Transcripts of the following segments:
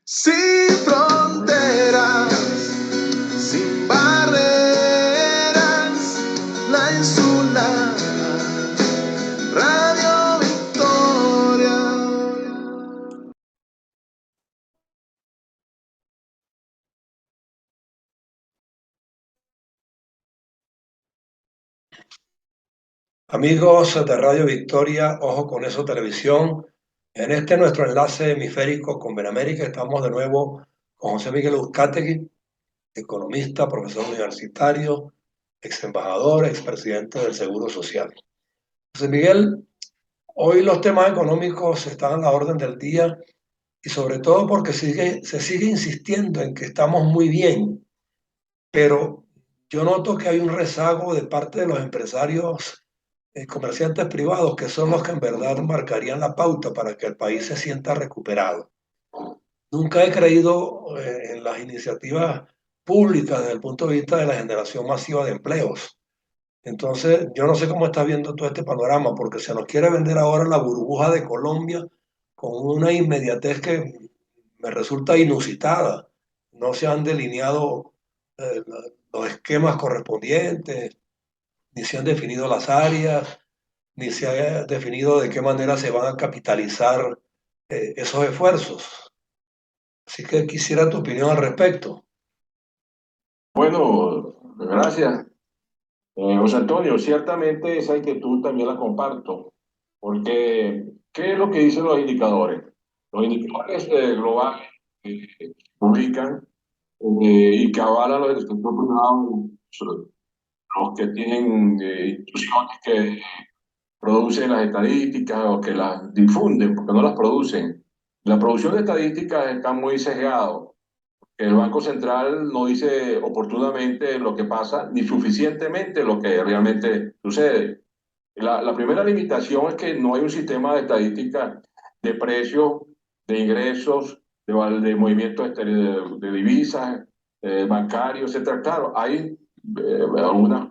Sin fronteras, sin barreras, la insular Radio Victoria. Amigos de Radio Victoria, ojo con eso televisión. En este nuestro enlace hemisférico con Benamérica estamos de nuevo con José Miguel Uzcategui, economista, profesor universitario, ex embajador, expresidente del Seguro Social. José Miguel, hoy los temas económicos están a la orden del día y sobre todo porque se sigue insistiendo en que estamos muy bien, pero yo noto que hay un rezago de parte de los empresarios comerciantes privados que son los que en verdad marcarían la pauta para que el país se sienta recuperado. Nunca he creído en las iniciativas públicas desde el punto de vista de la generación masiva de empleos. Entonces, yo no sé cómo estás viendo todo este panorama, porque se nos quiere vender ahora la burbuja de Colombia con una inmediatez que me resulta inusitada. No se han delineado los esquemas correspondientes, ni se han definido las áreas, ni se ha definido de qué manera se van a capitalizar esos esfuerzos. Así que quisiera tu opinión al respecto. Bueno, gracias. José Antonio, ciertamente esa inquietud también la comparto, porque ¿qué es lo que dicen los indicadores? Los indicadores globales que publican y que avalan los del sector privado, los que tienen instituciones que producen las estadísticas o que las difunden, porque no las producen. La producción de estadísticas está muy sesgado. El Banco Central no dice oportunamente lo que pasa, ni suficientemente lo que realmente sucede. La primera limitación es que no hay un sistema de estadística de precios, de ingresos, de movimientos de divisas, bancarios, etcétera. Claro, hay algunas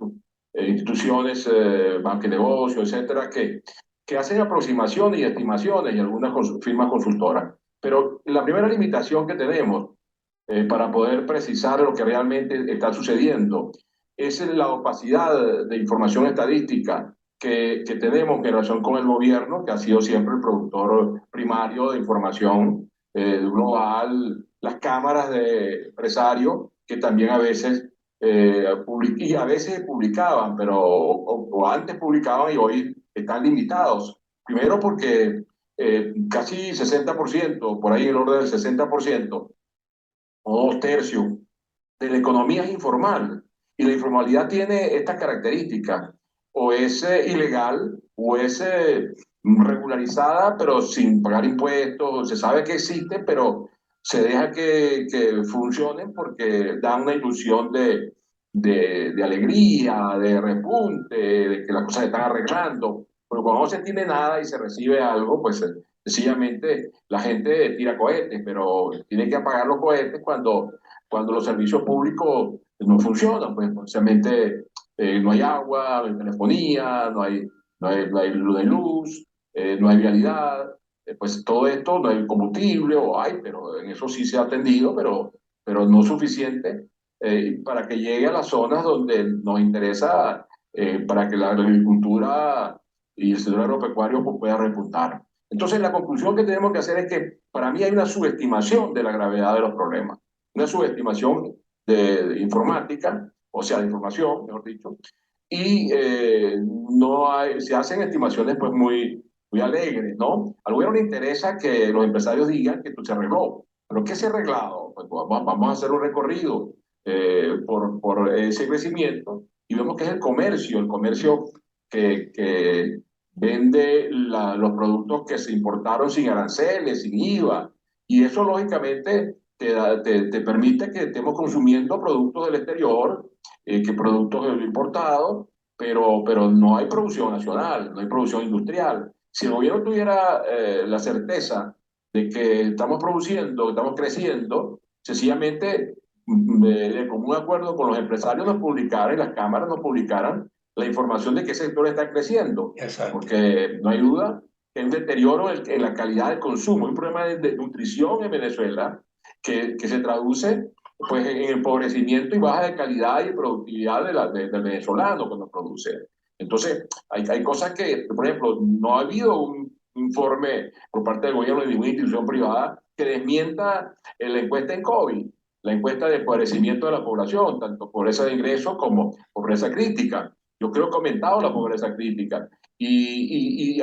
instituciones, banca de negocios, etcétera, que hacen aproximaciones y estimaciones y algunas firmas consultoras. Pero la primera limitación que tenemos para poder precisar lo que realmente está sucediendo es la opacidad de información estadística que tenemos en relación con el gobierno, que ha sido siempre el productor primario de información global, las cámaras de empresarios, que también a veces, y a veces publicaban, pero o antes publicaban y hoy están limitados. Primero porque casi 60%, por ahí en el orden del 60%, o dos tercios de la economía es informal. Y la informalidad tiene esta característica: o es ilegal o es regularizada, pero sin pagar impuestos. Se sabe que existe, pero se deja que funcionen porque da una ilusión de alegría, de repunte, de que las cosas se están arreglando. Pero cuando no se tiene nada y se recibe algo, pues sencillamente la gente tira cohetes, pero tiene que apagar los cohetes cuando los servicios públicos no funcionan. Pues precisamente no hay agua, no hay telefonía, no hay luz, no hay vialidad. Pues todo esto, no hay combustible, o hay, pero en eso sí se ha atendido, pero no suficiente para que llegue a las zonas donde nos interesa, para que la agricultura y el sector agropecuario pues, pueda repuntar. Entonces, la conclusión que tenemos que hacer es que para mí hay una subestimación de la gravedad de los problemas, una subestimación de informática, o sea, de información, mejor dicho, y no hay, se hacen estimaciones pues muy alegres, ¿no? Al gobierno le interesa que los empresarios digan que esto se arregló, pero ¿qué se ha arreglado? Pues vamos a hacer un recorrido por ese crecimiento y vemos que es el comercio que vende los productos que se importaron sin aranceles, sin IVA, y eso lógicamente te permite que estemos consumiendo productos del exterior, que productos importados, pero no hay producción nacional, no hay producción industrial. Si el gobierno tuviera la certeza de que estamos produciendo, que estamos creciendo, sencillamente de común acuerdo con los empresarios nos publicaran y las cámaras nos publicaran la información de qué sector está creciendo. Exacto. Porque no hay duda que hay un deterioro en la calidad del consumo, hay un problema de nutrición en Venezuela que se traduce pues, en empobrecimiento y baja de calidad y productividad del venezolano cuando produce. Entonces, hay cosas que, por ejemplo, no ha habido un informe por parte del gobierno de ninguna institución privada que desmienta la encuesta en COVID, la encuesta de empobrecimiento de la población, tanto pobreza de ingresos como pobreza crítica. Yo creo que ha aumentado la pobreza crítica y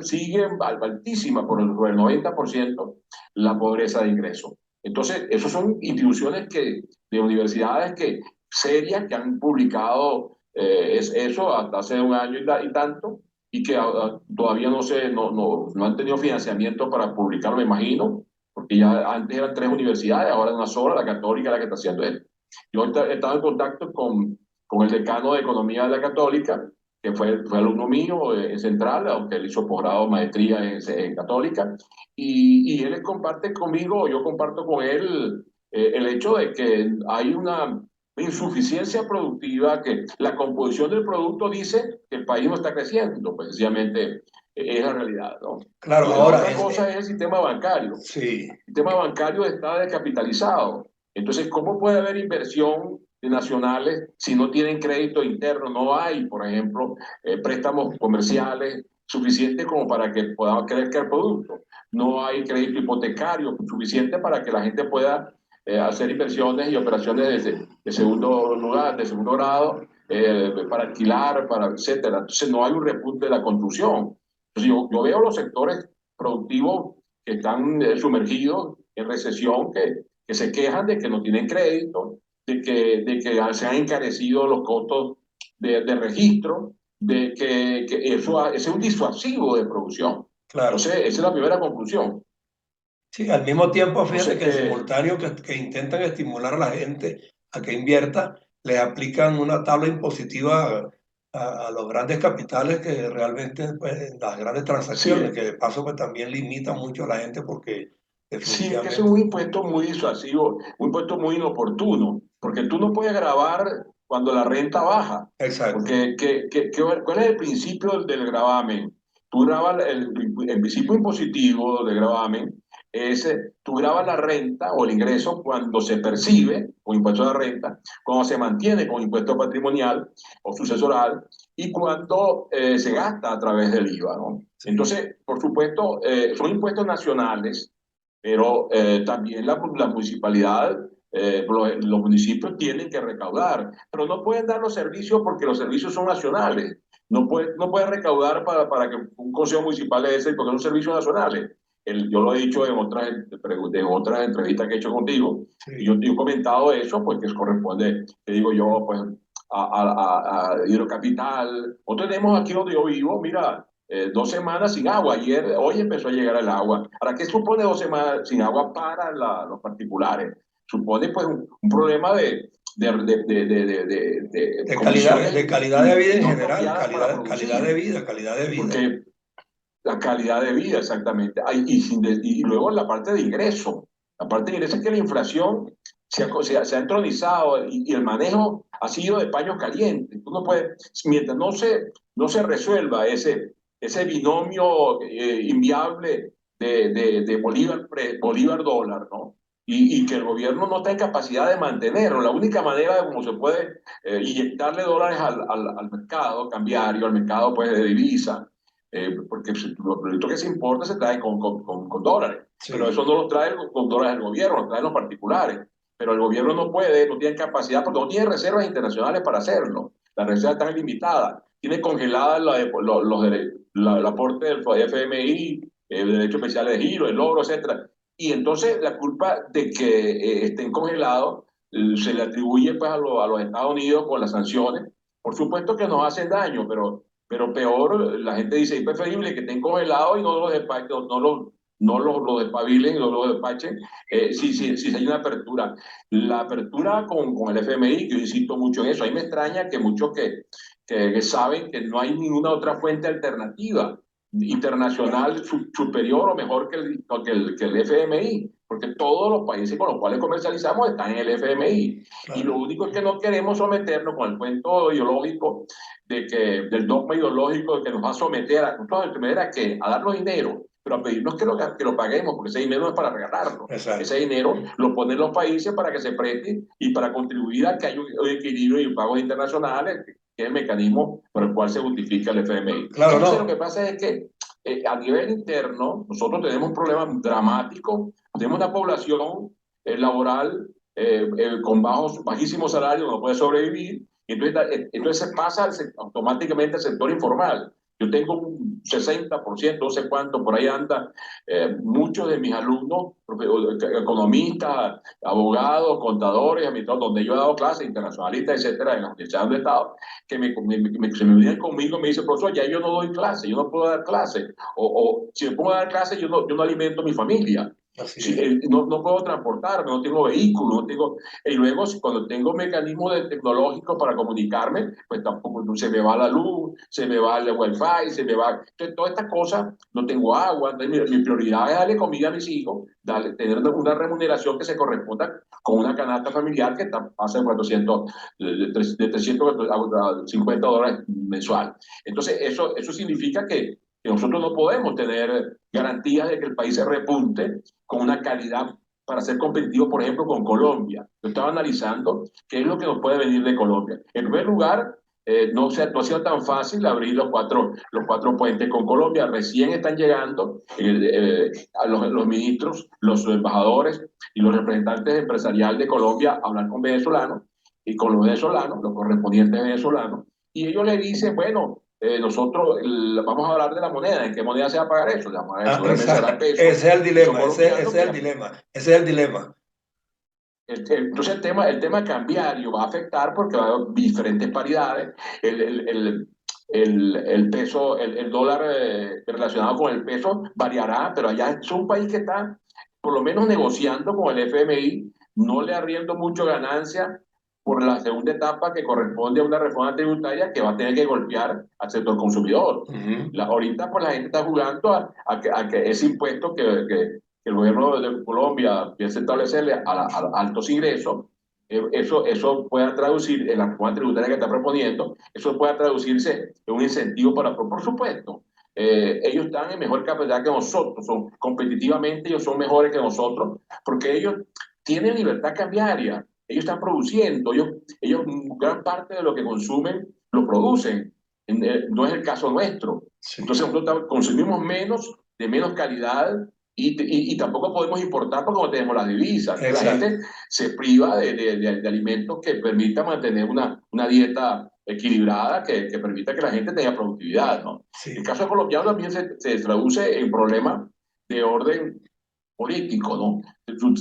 sigue altísima por el 90% la pobreza de ingresos. Entonces, esas son instituciones de universidades serias que han publicado eso hasta hace un año y tanto, y que todavía no han tenido financiamiento para publicarlo, me imagino, porque ya antes eran 3 universidades, ahora es una sola, la Católica, la que está haciendo esto. Yo he estado en contacto con el decano de Economía de la Católica, que fue alumno mío en Central, aunque él hizo posgrado, maestría en Católica, y él comparte conmigo, yo comparto con él el hecho de que hay una insuficiencia productiva, que la composición del producto dice que el país no está creciendo, pues sencillamente es la realidad, ¿no? Claro, La ahora otra cosa es el sistema bancario. sí, El sistema bancario está descapitalizado. Entonces, ¿cómo puede haber inversión de nacionales si no tienen crédito interno? No hay, por ejemplo, préstamos comerciales suficientes como para que puedan crecer productos. No hay crédito hipotecario suficiente para que la gente pueda hacer inversiones y operaciones de segundo lugar, de segundo grado, para alquilar, etcétera. Entonces, no hay un repunte de la construcción. Entonces, yo veo los sectores productivos que están sumergidos en recesión, que se quejan de que no tienen crédito, de que se han encarecido los costos de registro, de que eso es un disuasivo de producción. claro. Entonces, esa es la primera conclusión. Sí, al mismo tiempo, No fíjate sé que en qué. simultáneo que intentan estimular a la gente a que invierta, les aplican una tabla impositiva a los grandes capitales que realmente, pues, las grandes transacciones, Sí, que de paso pues, también limitan mucho a la gente porque sí, es que ese es definitivamente... un impuesto muy disuasivo, un impuesto muy inoportuno, porque tú no puedes grabar cuando la renta baja, Exacto, porque ¿cuál es el principio del gravamen? Tú grabas el principio impositivo del gravamen, tú grabas la renta o el ingreso cuando se percibe con impuesto a la renta, cuando se mantiene con impuesto patrimonial o sucesoral y cuando se gasta a través del IVA, ¿no? sí, Entonces, por supuesto, son impuestos nacionales, pero también la municipalidad, los municipios tienen que recaudar, pero no pueden dar los servicios porque los servicios son nacionales. No puede recaudar para que un consejo municipal de ese, porque son servicios nacionales. Yo lo he dicho en otras entrevistas que he hecho contigo, y yo sí. he comentado eso, pues que corresponde, te digo yo, pues a Hidrocapital. Nosotros tenemos aquí donde yo vivo, mira, 2 semanas sin agua. Hoy empezó a llegar el agua. ¿Para qué supone 2 semanas sin agua para los particulares? Supone pues un problema de condiciones De calidad de vida en no general, apropiadas para calidad de producir, vida, calidad de vida. porque la calidad de vida, exactamente. Y luego la parte de ingreso. La parte de ingreso es que la inflación se ha entronizado y el manejo ha sido de paños calientes. Tú no puedes, mientras no se resuelva ese binomio inviable de Bolívar dólar, ¿no? Y que el gobierno no está en capacidad de mantenerlo. La única manera de cómo se puede inyectarle dólares al mercado cambiario, al mercado pues, de divisa, porque los productos que se importan se traen con dólares, pero Sí, eso no lo trae con dólares el gobierno, lo traen los particulares. Pero el gobierno no puede, no tiene capacidad, porque no tiene reservas internacionales para hacerlo. Las reservas están limitadas. Tiene congeladas el aporte del FMI, derechos especiales de giro, el logro, etcétera. Y entonces la culpa de que estén congelados se le atribuye pues, a los Estados Unidos con las sanciones. Por supuesto que nos hacen daño, pero peor, la gente dice, es preferible que estén congelados y no los despachen, no los despabilen, no los despachen, si hay una apertura. La apertura con el FMI, que yo insisto mucho en eso, a mí me extraña que muchos que saben que no hay ninguna otra fuente alternativa internacional superior o mejor que el FMI, porque todos los países con los cuales comercializamos están en el FMI. Y lo claro. único es que no queremos someternos con el cuento ideológico del dogma ideológico que nos va a someter a qué? A darnos dinero. pero a pedirnos que lo paguemos, porque ese dinero no es para regalarlo. Exacto. Ese dinero lo ponen los países para que se preste y para contribuir a que haya un equilibrio y pagos internacionales, que es el mecanismo por el cual se justifica el FMI. Claro, Entonces, no. lo que pasa es que a nivel interno, nosotros tenemos un problema dramático, tenemos una población laboral con bajísimos salarios, no puede sobrevivir, y entonces se pasa automáticamente al sector informal. Yo tengo un 60%, no sé cuánto, por ahí anda, muchos de mis alumnos, economistas, abogados, contadores, administradores, donde yo he dado clases, internacionalistas, etcétera, en las universidades donde he estado, que se me vienen conmigo y me dicen, profesor, ya yo no doy clase, yo no puedo dar clase, o si me pongo a dar clase, yo no alimento a mi familia. Sí, no puedo transportarme, no tengo vehículo, no tengo, y luego cuando tengo mecanismos tecnológicos para comunicarme, pues tampoco se me va la luz, se me va el wifi, se me va, entonces todas estas cosas, no tengo agua, entonces mi prioridad es darle comida a mis hijos, tener una remuneración que se corresponda con una canasta familiar que pasa de 400, de 350 dólares mensual. Entonces eso significa que nosotros no podemos tener garantías de que el país se repunte con una calidad para ser competitivo, por ejemplo, con Colombia. Yo estaba analizando qué es lo que nos puede venir de Colombia. En primer lugar, no ha sido tan fácil abrir los cuatro puentes con Colombia. Recién están llegando a los ministros, los embajadores y los representantes empresariales de Colombia a hablar con venezolanos y con los venezolanos, los correspondientes venezolanos. Y ellos le dicen, bueno, nosotros vamos a hablar de la moneda, ¿en qué moneda se va a pagar eso? La moneda seguramente será el peso. Ese es el dilema, ese es el dilema, ese es el dilema. Entonces el tema cambiario va a afectar porque va a haber diferentes paridades. El peso, el dólar relacionado con el peso variará, pero allá es un país que está por lo menos negociando con el FMI, no le arriendo mucho ganancia por la segunda etapa que corresponde a una reforma tributaria que va a tener que golpear al sector consumidor. Ahorita pues la gente está jugando a que ese impuesto que el gobierno de Colombia piensa establecerle a altos ingresos, eso pueda traducir en la reforma tributaria que está proponiendo, eso pueda traducirse en un incentivo por supuesto. Ellos están en mejor capacidad que nosotros, son competitivamente ellos son mejores que nosotros, porque ellos tienen libertad cambiaria, ellos están produciendo, ellos gran parte de lo que consumen lo producen, no es el caso nuestro. Entonces nosotros consumimos menos, de menos calidad, y tampoco podemos importar porque no tenemos las divisas. La gente se priva de alimentos que permitan mantener una dieta equilibrada, que permita que la gente tenga productividad, ¿no? Sí. El caso colombiano también se traduce en problemas de orden político, ¿no? Tú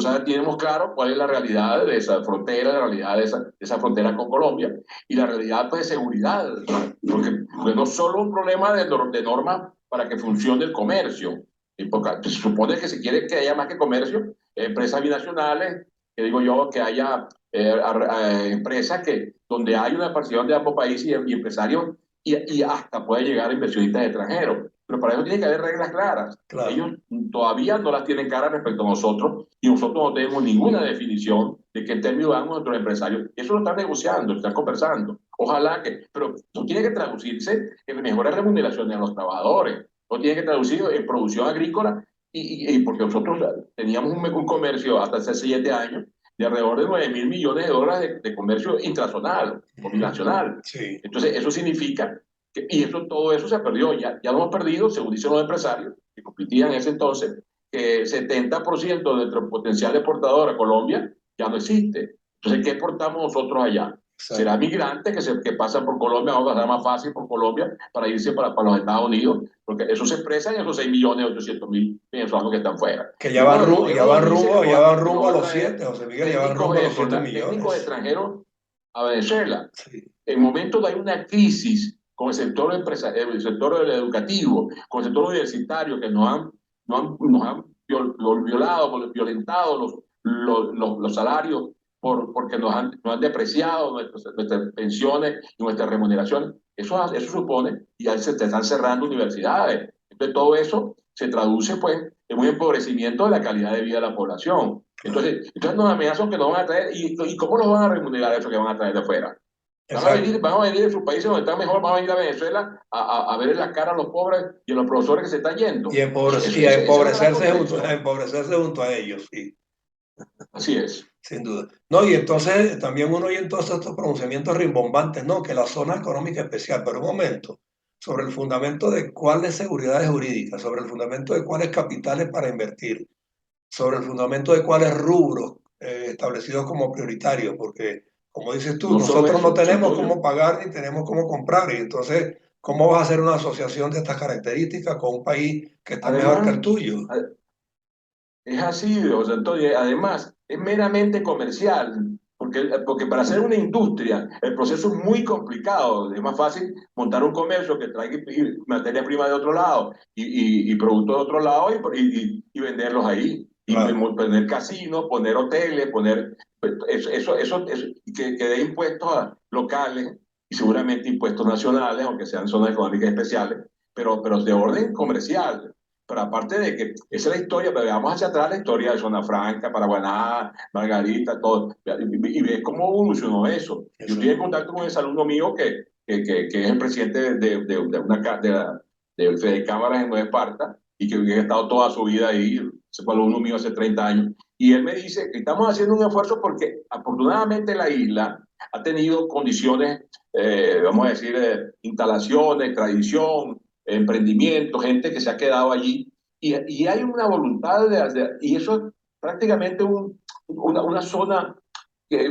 sabes, tenemos claro cuál es la realidad de esa frontera, la realidad de esa frontera con Colombia y la realidad pues, de seguridad, ¿no? Porque no es solo un problema de normas para que funcione el comercio, porque se supone que si quiere que haya más que comercio, empresas binacionales, que digo yo, que haya empresas donde hay una participación de ambos países y empresarios y hasta puede llegar a inversionistas extranjeros. Pero para eso tiene que haber reglas claras. Claro. Ellos todavía no las tienen claras respecto a nosotros y nosotros no tenemos ninguna definición de qué términos dan nuestros empresarios. Eso lo están negociando, lo están conversando. Ojalá pero no tiene que traducirse en mejores remuneraciones a los trabajadores, no tiene que traducirse en producción agrícola y porque nosotros teníamos un comercio hasta hace 7 años de alrededor de 9.000 millones de dólares de comercio intrazonal o binacional. Sí. Entonces, eso significa y todo eso se perdió, ya lo hemos perdido, según dicen los empresarios que competían en ese entonces, que el 70% de nuestro potencial exportador a Colombia ya no existe. Entonces, ¿qué exportamos nosotros allá? Exacto. Será migrantes que pasan por Colombia, vamos a pasar más fácil por Colombia para irse para los Estados Unidos, porque eso se expresa en esos 6.800.000 venezolanos que están fuera. Que ya van rumbo a los 7, José Miguel, ya van rumbo a los 7 millones. Técnicos extranjeros a Venezuela. Sí. En momentos de hay una crisis con el sector educativo, con el sector universitario, que nos han violado, violentado los salarios porque nos han depreciado nuestras pensiones y nuestras remuneraciones. Eso supone, y ahí se están cerrando universidades. Entonces todo eso se traduce pues en un empobrecimiento de la calidad de vida de la población. Entonces nos amenazan que nos van a traer, ¿y cómo nos van a remunerar eso que van a traer de afuera? exacto. Van a venir de sus países donde están mejor, van a venir a Venezuela a ver en la cara a los pobres y a los profesores que se están Y, yendo. y a Esa es la gran a contradicción. empobrecerse junto a ellos, sí, Así es. sin duda. No, y entonces también uno oye entonces estos pronunciamientos rimbombantes, no, que la zona económica especial, pero un momento, sobre el fundamento de cuáles seguridades jurídicas, sobre el fundamento de cuáles capitales para invertir, sobre el fundamento de cuáles rubros establecidos como prioritarios, porque como dices tú, No solo nosotros no eso, José tenemos cómo Antonio. pagar ni tenemos cómo comprar, y entonces, ¿cómo vas a hacer una asociación de estas características con un país que está mejor que Además, el tuyo? es así, José Antonio. Además, es meramente comercial, porque para hacer una industria el proceso es muy complicado. Es más fácil montar un comercio que traiga materia prima de otro lado y productos de otro lado y venderlos ahí. Y Claro, poner casinos, poner hoteles, poner y que dé impuestos locales y seguramente impuestos nacionales, aunque sean zonas económicas especiales, pero de orden comercial. Pero aparte de que esa es la historia, pero veamos hacia atrás la historia de Zona Franca, Paraguaná, Margarita, todo, y ves cómo evolucionó eso. Yo estoy en exacto. contacto con ese alumno mío que es el presidente de Fede Cámaras en Nueva Esparta y que ha estado toda su vida ahí, ese fue alumno mío hace 30 años, y él me dice que estamos haciendo un esfuerzo porque afortunadamente la isla ha tenido condiciones, vamos a decir, instalaciones, tradición, emprendimiento, gente que se ha quedado allí y hay una voluntad y eso es prácticamente una zona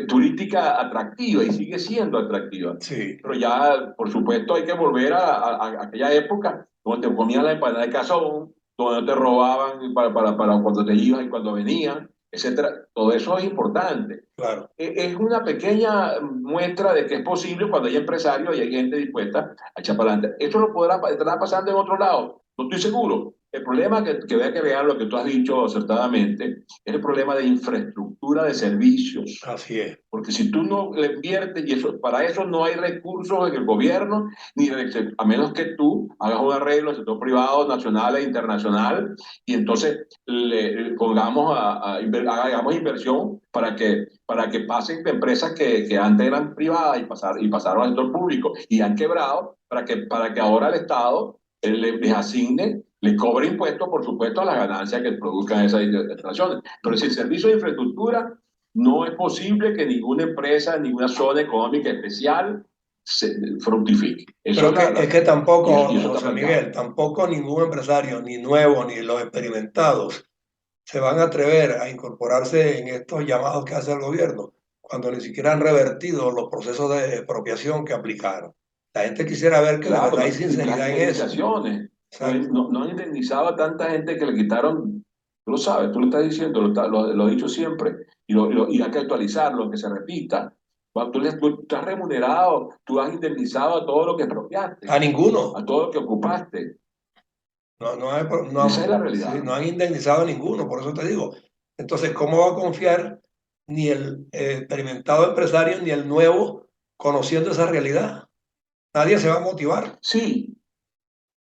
turística atractiva y sigue siendo atractiva. Sí, Pero ya, por supuesto, hay que volver a aquella época donde te comían la empanada de cazón, donde no te robaban para cuando te ibas y cuando venían, etcétera. Todo eso es importante. claro. Es una pequeña muestra de que es posible cuando hay empresarios y hay gente dispuesta a echar para adelante. Esto lo podrá estar pasando en otro lado, no estoy seguro. El problema que vea que vean lo que tú has dicho acertadamente es el problema de infraestructura de servicios. Así es. Porque si tú no le inviertes, y eso, para eso no hay recursos en el gobierno, a menos que tú hagas un arreglo en el sector privado, nacional e internacional, y entonces pongamos hagamos inversión para que pasen de empresas que antes eran privadas y pasaron al sector público y han quebrado, para que ahora el Estado les asigne, les cobre impuestos, por supuesto, a las ganancias que produzcan esas instalaciones. Pero si el servicio de infraestructura no es posible que ninguna empresa, ninguna zona económica especial fructifique. Eso Pero es que tampoco, y eso está José planteado. Miguel, tampoco ningún empresario, ni nuevo, ni los experimentados, se van a atrever a incorporarse en estos llamados que hace el gobierno, cuando ni siquiera han revertido los procesos de expropiación que aplicaron. La gente quisiera ver que de Claro, verdad hay y las sinceridad en eso. indemnizaciones. Exacto. No han indemnizado a tanta gente que le quitaron, tú lo sabes, tú lo estás diciendo, lo he dicho siempre, y hay que actualizarlo, que se repita. Cuando tú estás remunerado, tú has indemnizado a todo lo que A expropiaste, ninguno. a todo lo que ocupaste. Y esa es la Sí, realidad. no han indemnizado a ninguno, por eso te digo. Entonces, ¿cómo va a confiar ni el experimentado empresario ni el nuevo conociendo esa realidad? Nadie se va a motivar. Sí,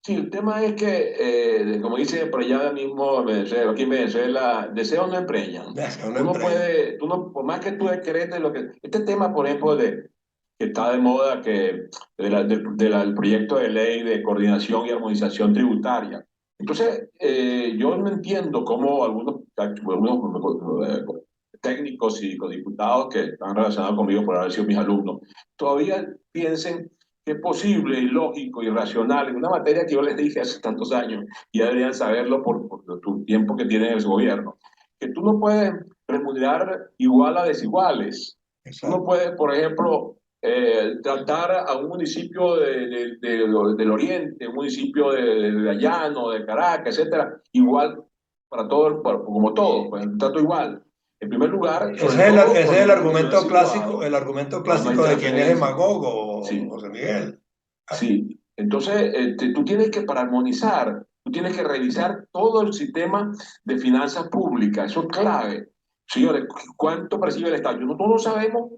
sí, el tema es que, como dice por allá mismo, aquí en Venezuela, deseos no empreñan. Es que uno Tú no emprende. puedes, tú no, por más que tú decretes lo que... Este tema, por ejemplo, que está de moda, del proyecto de ley de coordinación y armonización tributaria. Entonces, yo no entiendo cómo algunos técnicos y diputados que están relacionados conmigo por haber sido mis alumnos, todavía piensen que es posible y lógico y racional en una materia que yo les dije hace tantos años y ya deberían saberlo por tu tiempo que tienen en el gobierno, que tú no puedes remunerar igual a desiguales. Tú no Exacto. puedes, por ejemplo, tratar a un municipio del Oriente, un municipio de Llano, de Caracas, etcétera, igual para todo, como todo, pues un trato igual. En primer lugar, sobre todo Ese es cuando el un municipio es argumento clásico, situado, el argumento donde no hay clásico de quien es transferencia. demagogo, Sí, José Miguel. Ah, sí. Entonces, tú tienes que, para armonizar, tú tienes que revisar todo el sistema de finanzas públicas. Eso es clave. Señores, ¿cuánto percibe el Estado? No todos sabemos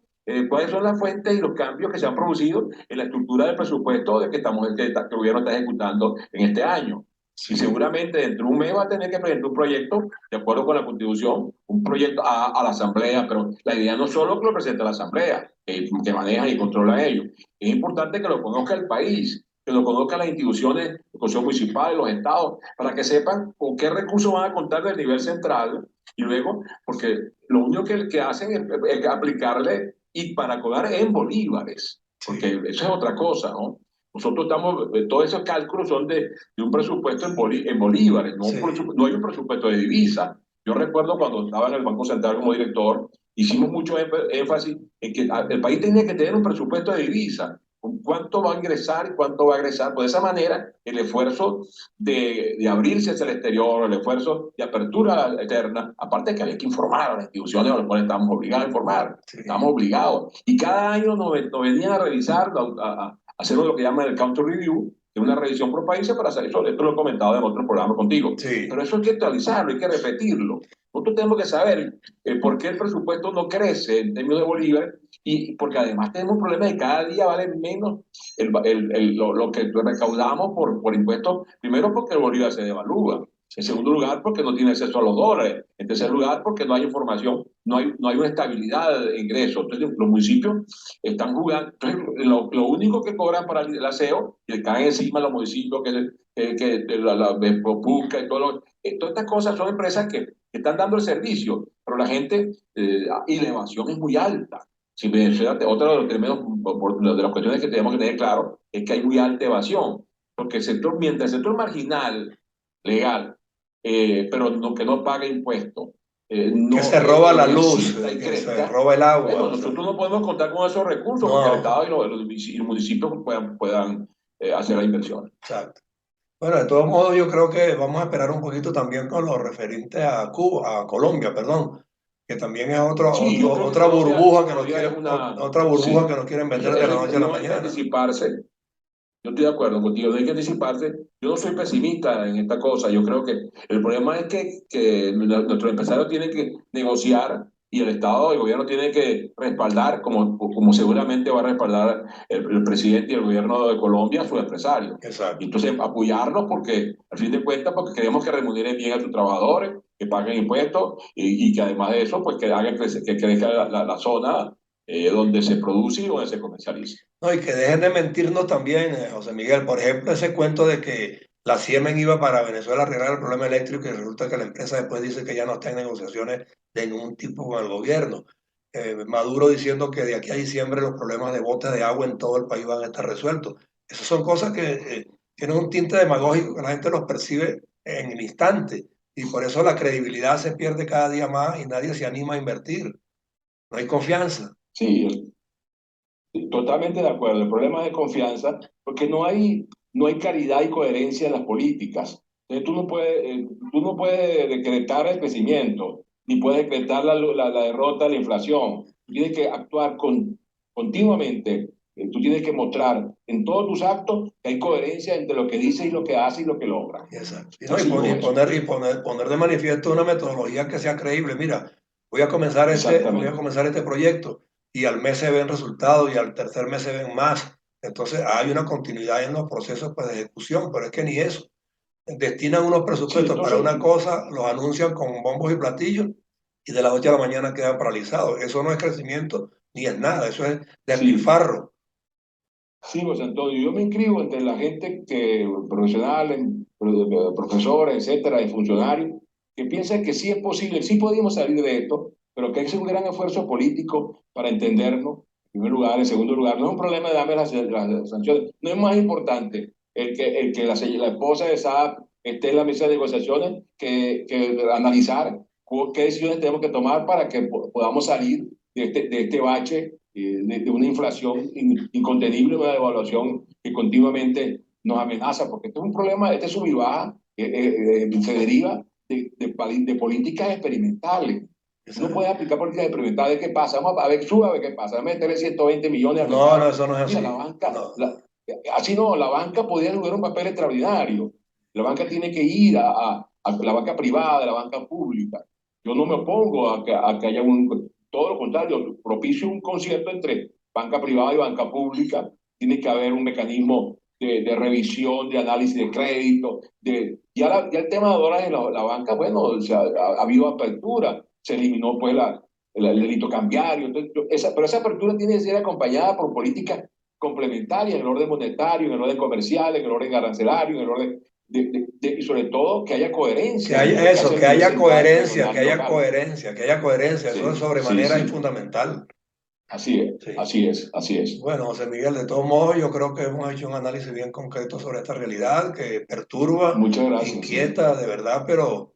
cuáles son las fuentes y los cambios que se han producido en la estructura del presupuesto de que el gobierno está ejecutando en este año. Y seguramente dentro de un mes va a tener que presentar un proyecto, de acuerdo con la Constitución, un proyecto a la Asamblea, pero la idea no es solo que lo presente la Asamblea, que manejan y controlan ellos. Es importante que lo conozca el país, que lo conozcan las instituciones, el Consejo Municipal, los estados, para que sepan con qué recursos van a contar del nivel central y luego, porque lo único que hacen es aplicarle y para cobrar en bolívares, porque eso es otra cosa, ¿no? Nosotros estamos, todos esos cálculos son de un presupuesto en bolívares, no, Sí. no hay un presupuesto de divisa. Yo recuerdo cuando estaba en el Banco Central como director, hicimos mucho énfasis en que el país tenía que tener un presupuesto de divisa, cuánto va a ingresar y cuánto va a egresar. Pues de esa manera, el esfuerzo de abrirse hacia el exterior, el esfuerzo de apertura eterna, aparte que había que informar a las instituciones a las cuales estábamos obligados a informar, Sí. estábamos obligados. Y cada año nos venían a revisar, a hacer lo que llaman el counter review, que es una revisión por países para hacer eso. Esto lo he comentado en otro programa contigo. Sí. Pero eso hay que actualizarlo, hay que repetirlo. Nosotros tenemos que saber por qué el presupuesto no crece en términos de bolívares, y porque además tenemos un problema de que cada día vale menos lo que recaudamos por impuestos. Primero, porque el bolívar se devalúa. En segundo lugar, porque no tiene acceso a los dólares. En tercer lugar, porque no hay información, no hay una estabilidad de ingresos. Entonces, los municipios están jugando. Entonces, lo único que cobran para el aseo, y le caen encima a los municipios que la Popuca y todo todas estas cosas son empresas que están dando el servicio, pero la gente, y la evasión es muy alta. Si me, otra de los términos, de las cuestiones que tenemos que tener claro, es que hay muy alta evasión, porque el sector, mientras el sector marginal, legal, pero no, que no paga impuestos, no, que se roba la luz, exista y que se crezca, roba el agua. bueno, nosotros no podemos contar con esos recursos, No. porque el Estado y los municipios puedan hacer la inversión. Exacto. Bueno, de todos modos, yo creo que vamos a esperar un poquito también con lo referente a Cuba, a Colombia, perdón, que también es Sí, yo creo que otra burbuja que nos Colombia quieren, es una... otra burbuja Sí, que nos quieren vender de la noche a la no hay que mañana. anticiparse. Yo estoy de acuerdo contigo, no hay que anticiparse. Yo no soy pesimista en esta cosa. Yo creo que el problema es que nuestros empresarios tienen que negociar y el Estado, el gobierno tiene que respaldar, como seguramente va a respaldar el presidente y el gobierno de Colombia a sus empresarios. Exacto. Y entonces apoyarlos porque, al fin de cuentas, porque queremos que remuneren bien a sus trabajadores, que paguen impuestos y que además de eso, pues que hagan que crezca la zona donde se produce y donde se comercializa. No, y que dejen de mentirnos también, José Miguel. Por ejemplo, ese cuento de que la Siemen iba para Venezuela a arreglar el problema eléctrico y resulta que la empresa después dice que ya no está en negociaciones de ningún tipo con el gobierno. Maduro diciendo que de aquí a diciembre los problemas de botes de agua en todo el país van a estar resueltos. Esas son cosas que tienen un tinte demagógico que la gente los percibe en el instante y por eso la credibilidad se pierde cada día más y nadie se anima a invertir. No hay confianza. Sí, totalmente de acuerdo. El problema es de confianza, porque no hay caridad y coherencia en las políticas. Entonces, tú no puedes decretar el crecimiento, ni puedes decretar la derrota, la inflación. Tú tienes que actuar continuamente. Tú tienes que mostrar en todos tus actos que hay coherencia entre lo que dices y lo que haces y lo que logras. Exacto. Y, Es no, así como es. poner de manifiesto una metodología que sea creíble. Mira, voy a Exactamente. comenzar este proyecto y al mes se ven resultados y al tercer mes se ven más. Entonces hay una continuidad en los procesos pues, de ejecución, pero es que ni eso. Destinan unos Sí, presupuestos para entonces, una cosa, los anuncian con bombos y platillos y de la noche a la mañana quedan paralizados. Eso no es crecimiento ni es nada, eso es sí. despilfarro. Sí, José Antonio, yo me inscribo entre la gente profesionales, profesores, etcétera, y funcionarios, que piensan que sí es posible, sí podemos salir de esto, pero que hay un gran esfuerzo político para entendernos, en primer lugar. En segundo lugar, no es un problema de darme las sanciones, no es más importante la esposa de Saab esté en la mesa de negociaciones que analizar qué decisiones tenemos que tomar para que podamos salir de este bache, de una inflación incontenible, una devaluación que continuamente nos amenaza, porque este es un problema, este sub y baja se deriva de políticas experimentales. No puedes aplicar políticas experimentales. ¿Qué pasa? Vamos a ver, sube a ver qué pasa. Vamos a meterle 120 millones al No, mercado. no, eso no es así. Mira, la banca, No. así no, la banca podría jugar un papel extraordinario. La banca tiene que ir a la banca privada, a la banca pública. Yo no me opongo a que haya todo lo contrario, propicio un concierto entre banca privada y banca pública. Tiene que haber un mecanismo de revisión, de análisis de crédito, y ya el tema de dólares en la banca, bueno, o sea, ha habido apertura, se eliminó pues el delito cambiario, entonces, pero esa apertura tiene que ser acompañada por políticas complementarias en el orden monetario, en el orden comercial, en el orden arancelario, en el orden y sobre todo que haya Que coherencia entre haya lo que eso, hace el que nivel haya central, coherencia, regional que y haya local. coherencia, que haya coherencia. Eso de Sí, sí, sobremanera es sí. fundamental. Así es, Sí. así es, así es. Bueno, José Miguel, de todos modos, yo creo que hemos hecho un análisis bien concreto sobre esta realidad que perturba, Muchas gracias, sí. inquieta, de verdad, pero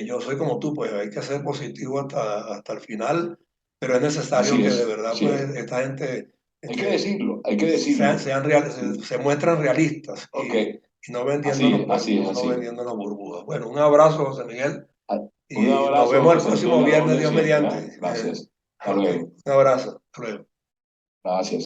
yo soy como tú, pues hay que ser positivo hasta el final, pero es necesario que de verdad, Así pues, es. esta gente Hay que sean, decirlo. sean se muestran realistas Ok, y no vendiéndonos, pues, así es, no así es. vendiéndonos burbujas. Bueno, un abrazo, José Miguel, Un y nos abrazo, vemos el José próximo Antonio, a la viernes, orden Dios siempre, mediante. ¿ah? Gracias. Hasta Ok, luego. un abrazo. Hasta luego. Gracias.